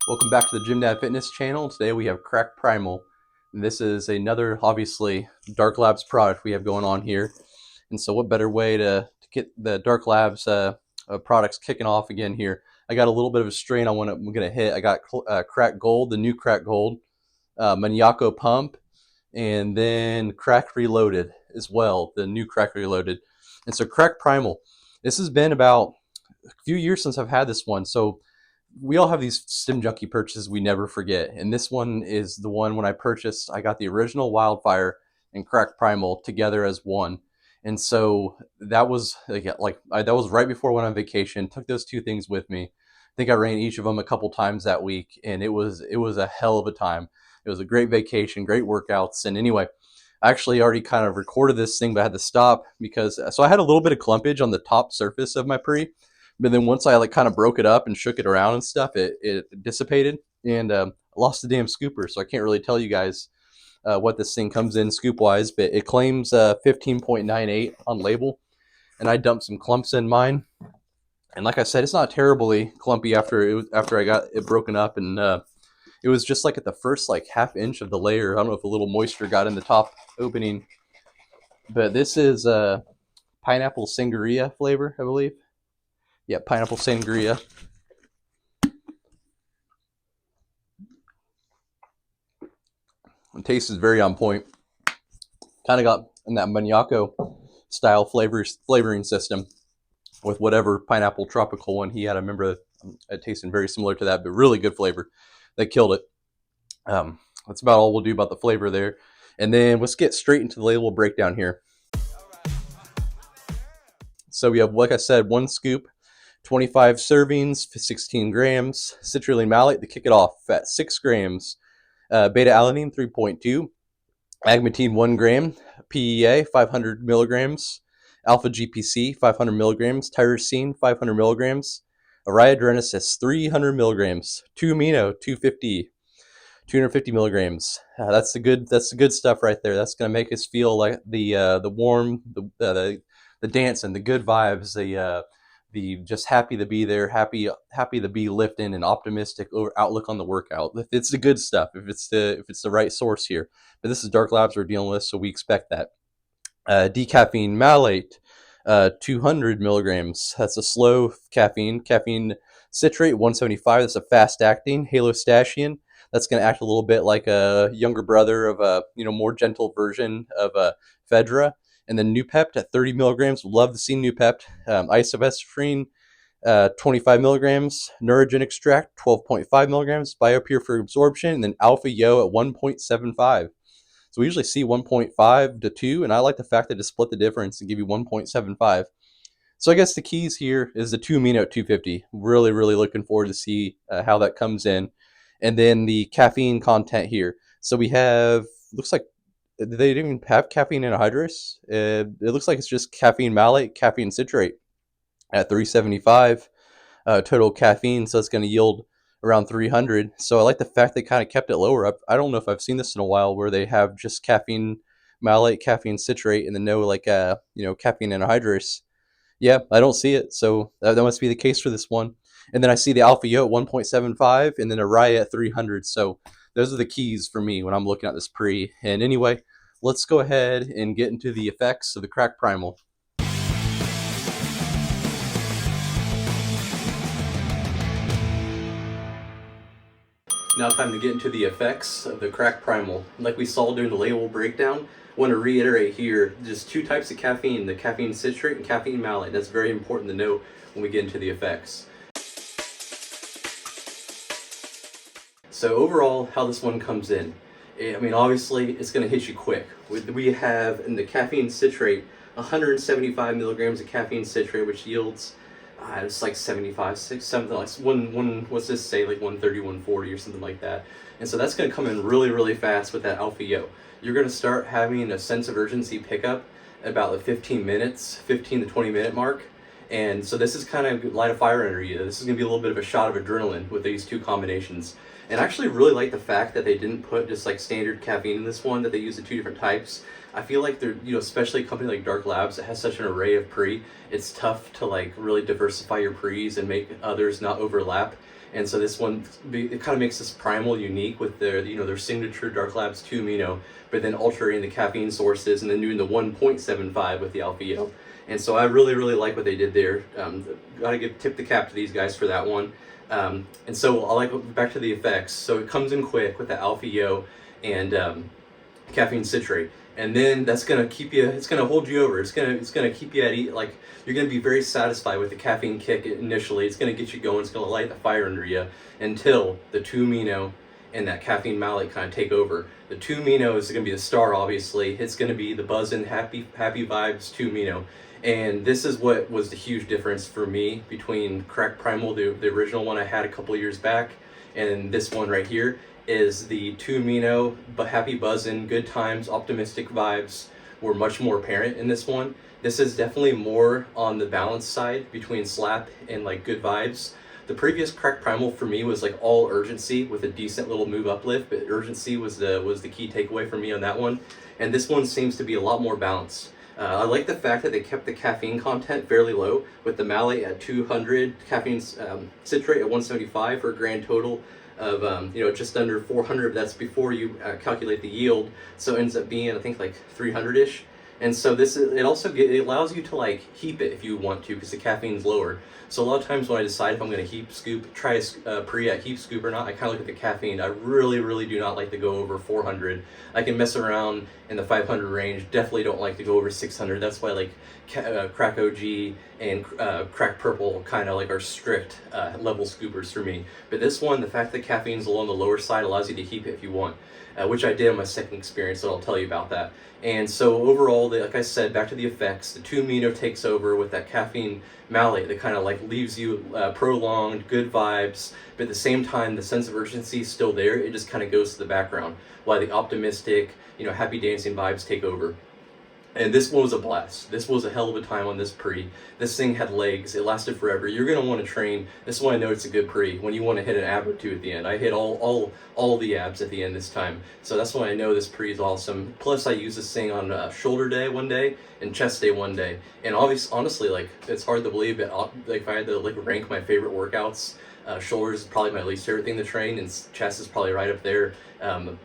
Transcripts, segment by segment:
Welcome back to the GYMDAD Fitness channel. Today we have Crack Primal. And this is another, obviously, Dark Labs product we have going on here. And so what better way to get the Dark Labs products kicking off again here. I got a little bit of a strain I'm going to hit. I got Crack Gold, the new Crack Gold, Maniaco Pump, and then Crack Reloaded as well, the new Crack Reloaded. And so Crack Primal. This has been about a few years since I've had this one. So we all have these Stim Junkie purchases we never forget, and this one is the one when I purchased. I got the original Wildfire and Crack Primal together as one, and so that was that was right before I went on vacation. Took those two things with me. I think I ran each of them a couple times that week, and it was a hell of a time. It was a great vacation, great workouts, and anyway, I actually already kind of recorded this thing, but I had to stop because I had a little bit of clumpage on the top surface of my pre. But then once I kind of broke it up and shook it around and stuff, it dissipated, and I lost the damn scooper. So I can't really tell you guys what this thing comes in scoop wise, but it claims 15.98 on label, and I dumped some clumps in mine. And like I said, it's not terribly clumpy after I got it broken up, and it was just like at the first half inch of the layer. I don't know if a little moisture got in the top opening, but this is pineapple sangria flavor, I believe. Yeah, pineapple sangria. The taste is very on point. Kind of got in that Maniaco style flavoring system with whatever pineapple tropical one he had. I remember it tasted very similar to that, but really good flavor. They killed it. That's about all we'll do about the flavor there. And then let's get straight into the label breakdown here. So we have, like I said, one scoop, 25 servings, 16 grams, citrulline malate to kick it off at 6 grams, beta-alanine 3.2, agmatine 1 gram, PEA 500 milligrams, alpha-GPC 500 milligrams, tyrosine 500 milligrams, ariadrenesis 300 milligrams, 2-amino 250 milligrams. That's the good stuff right there. That's going to make us feel like the warm, the dancing, the good vibes, the just happy to be there, happy to be lifting, and optimistic outlook on the workout. If it's the good stuff, if it's the right source here. But this is Dark Labs we're dealing with, so we expect that. Decaffeine malate, 200 milligrams. That's a slow caffeine. Caffeine citrate, 175. That's a fast acting. Halostatian. That's going to act a little bit like a younger brother of a more gentle version of a Fedra. And then Nupept at 30 milligrams. Love to see Nupept. Isovestafrine, 25 milligrams. Neurogen extract, 12.5 milligrams. BioPure for absorption. And then Alpha Yo at 1.75. So we usually see 1.5 to 2. And I like the fact that it split the difference and give you 1.75. So I guess the keys here is the 2-amino at 250. Really, really looking forward to see how that comes in. And then the caffeine content here. So we have, looks like, they didn't even have caffeine anhydrous. It looks like it's just caffeine malate, caffeine citrate at 375 total caffeine. So it's going to yield around 300. So I like the fact they kind of kept it lower. I don't know if I've seen this in a while where they have just caffeine malate, caffeine citrate, and then no caffeine anhydrous. Yeah, I don't see it. So that must be the case for this one. And then I see the Alpha Yo at 1.75 and then Araya at 300. So those are the keys for me when I'm looking at this pre. And anyway, let's go ahead and get into the effects of the Crack Primal. Now time to get into the effects of the Crack Primal. Like we saw during the label breakdown, I want to reiterate here, just two types of caffeine, the caffeine citrate and caffeine malate. That's very important to know when we get into the effects. So overall, how this one comes in. I mean, obviously, it's going to hit you quick. We have in the caffeine citrate, 175 milligrams of caffeine citrate, which yields, it's like 75, something like what's this say, like 130, 140 or something like that. And so that's going to come in really, really fast with that Alpha Yo. You're going to start having a sense of urgency pickup about the 15 to 20 minute mark. And so this is kind of light a fire under you. This is going to be a little bit of a shot of adrenaline with these two combinations. And I actually really like the fact that they didn't put just like standard caffeine in this one, that they used the two different types. I feel like they're, especially a company like Dark Labs that has such an array of pre, it's tough to like really diversify your pre's and make others not overlap. And so this one, it kind of makes this Primal unique with their, their signature Dark Labs 2 amino, but then altering the caffeine sources and then doing the 1.75 with the Alpha Yo. And so I really, really like what they did there. Gotta tip the cap to these guys for that one. And so I like, back to the effects. So it comes in quick with the Alpha Yo and caffeine citrate. And then that's gonna keep you, it's gonna hold you over. It's gonna keep you at, like, you're gonna be very satisfied with the caffeine kick initially. It's gonna get you going, it's gonna light the fire under you until the 2 amino and that caffeine malate kind of take over. The 2 amino is gonna be the star, obviously. It's gonna be the buzzin' happy vibes 2 amino. And this is what was the huge difference for me between Crack Primal, the original one I had a couple years back, and this one right here, is the 2 amino, but happy buzzin', good times, optimistic vibes were much more apparent in this one. This is definitely more on the balance side between slap and like good vibes. The previous Crack Primal for me was like all urgency with a decent little move uplift, but urgency was the key takeaway for me on that one. And this one seems to be a lot more balanced. I like the fact that they kept the caffeine content fairly low with the malate at 200, caffeine citrate at 175 for a grand total of just under 400. That's before you calculate the yield, so it ends up being, I think, like 300-ish. And so it allows you to like heap it if you want to, because the caffeine's lower. So a lot of times when I decide if I'm going to heap scoop, try a pre at heap scoop or not, I kind of look at the caffeine. I really, really do not like to go over 400. I can mess around in the 500 range. Definitely don't like to go over 600. That's why like Crack OG and Crack Purple kind of like are strict level scoopers for me. But this one, the fact that caffeine's along the lower side allows you to heap it if you want. Which I did on my second experience, so I'll tell you about that. And so overall, like I said, back to the effects, the 2 amino takes over with that caffeine malate that kind of like leaves you prolonged, good vibes, but at the same time, the sense of urgency is still there. It just kind of goes to the background, while the optimistic, happy dancing vibes take over. And this one was a blast. This was a hell of a time on this pre. This thing had legs. It lasted forever. You're going to want to train. This is when I know it's a good pre, when you want to hit an ab or two at the end. I hit all the abs at the end this time. So that's when I know this pre is awesome. Plus, I used this thing on shoulder day one day and chest day one day. And honestly, like, it's hard to believe, but like, if I had to like rank my favorite workouts, shoulders is probably my least favorite thing to train, and chest is probably right up there.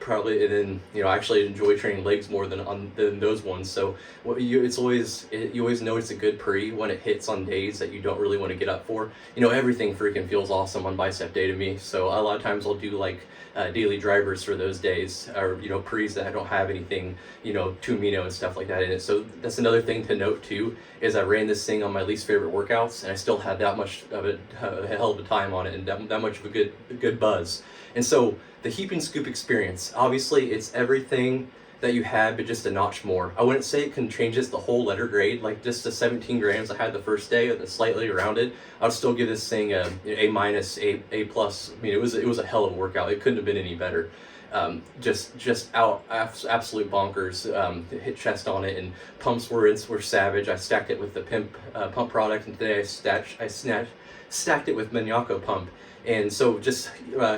Probably, and then I actually enjoy training legs more than those ones. So you always know it's a good pre when it hits on days that you don't really want to get up for. Everything freaking feels awesome on bicep day to me. So a lot of times I'll do like daily drivers for those days, or pre's that I don't have anything 2 amino and stuff like that in it. So that's another thing to note too, is I ran this thing on my least favorite workouts and I still had that much of a hell of a time on it, and that much of a good buzz. And so the heap and scoop experience, obviously it's everything that you had, but just a notch more. I wouldn't say it can changes the whole letter grade, like just the 17 grams I had the first day, or the slightly rounded. I would still give this thing A minus, A plus. I mean, it was a hell of a workout. It couldn't have been any better. Absolute bonkers. Hit chest on it, and pumps were savage. I stacked it with the pump product, and today I stacked it with Maniaco pump. And so just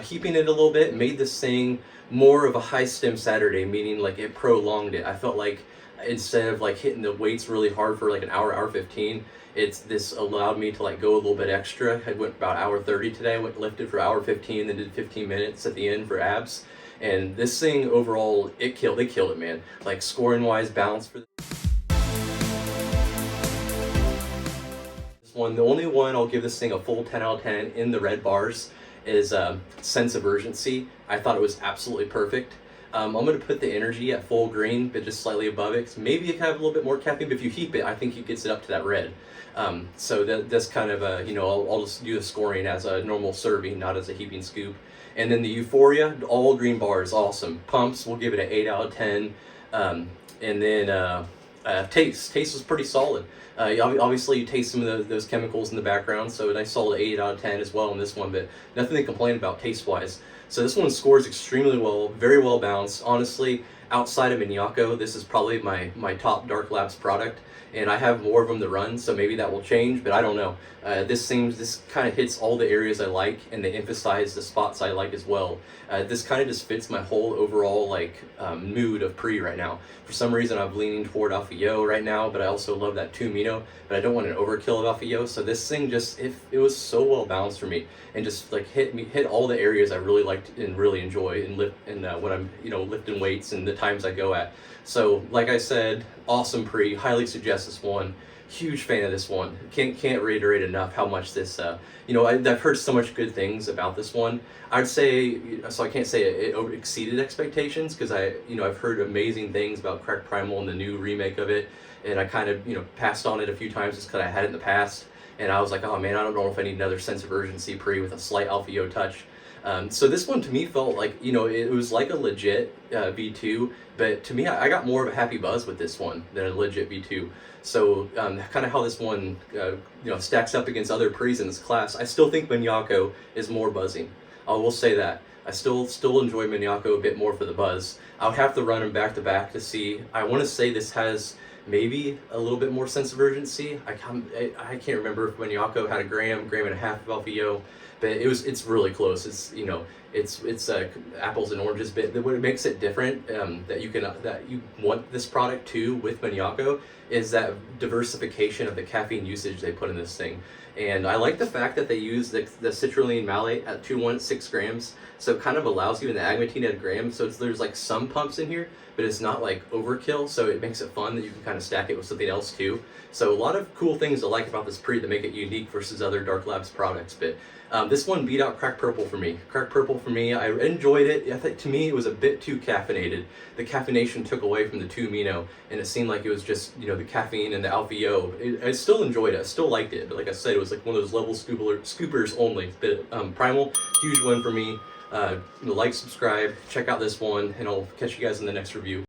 heaping it a little bit made this thing more of a high stem Saturday, meaning like it prolonged it. I felt like instead of like hitting the weights really hard for like an hour 15, this allowed me to like go a little bit extra. I went about hour 30 today. I lifted for hour 15, then did 15 minutes at the end for abs. And this thing overall, they killed it, man. Like scoring wise, balance for one. The only one I'll give this thing a full 10 out of 10 in the red bars is sense of urgency. I thought it was absolutely perfect. I'm going to put the energy at full green, but just slightly above it. So maybe it can have a little bit more caffeine, but if you heap it, I think it gets it up to that red. So that's kind of I'll just do the scoring as a normal serving, not as a heaping scoop. And then the Euphoria, all green bars, awesome. Pumps, we'll give it an 8 out of 10. And then taste was pretty solid. Obviously, you taste some of those chemicals in the background, so a nice solid 8 out of 10 as well on this one, but nothing to complain about taste-wise. So this one scores extremely well, very well balanced. Honestly, outside of Maniaco, this is probably my top Dark Labs product, and I have more of them to run, so maybe that will change, but I don't know. This kind of hits all the areas I like, and they emphasize the spots I like as well. This kind of just fits my whole overall like mood of pre right now. For some reason, I'm leaning toward Alpha Yo right now, but I also love that 2 Mino, but I don't want an overkill of Alpha Yo. So this thing just it was so well balanced for me, and just like hit all the areas I really liked and really enjoy and lift and when I'm lifting weights and the times I go at. So like I said, awesome pre. Highly suggest this one. Huge fan of this one. Can't reiterate enough how much this I've heard so much good things about this one. I'd say, so I can't say it exceeded expectations, because I've heard amazing things about Crack Primal and the new remake of it, and I kind of passed on it a few times just because I had it in the past, and I was like, oh man, I don't know if I need another sense of urgency pre with a slight Alpha Yo touch. So this one to me felt like, it was like a legit V2, but to me, I got more of a happy buzz with this one than a legit V2. So kind of how this one, stacks up against other pre's in this class, I still think Manyako is more buzzing. I will say that. I still enjoy Manyako a bit more for the buzz. I would have to run them back to back to see. I want to say this has maybe a little bit more sense of urgency. I can't remember if Manyako had a gram and a half of Alpha Yo, but it's really close. It's apples and oranges. But what makes it different, that you want this product too with Manyako, is that diversification of the caffeine usage they put in this thing. And I like the fact that they use the citrulline malate at 216 grams, so it kind of allows you in the agmatine at a gram. So there's like some pumps in here, but it's not like overkill, so it makes it fun that you can kind of stack it with something else too. So a lot of cool things to like about this pre that make it unique versus other Dark Labs products. But this one beat out Crack Purple for me. Crack Purple for me, I enjoyed it. I think to me it was a bit too caffeinated. The caffeination took away from the 2 Mino, and it seemed like it was just the caffeine and the Alpha Yo. I still enjoyed it. I still liked it, but like I said, it was like one of those level scoopers only. But Primal, huge one for me. Like, subscribe, check out this one, and I'll catch you guys in the next review.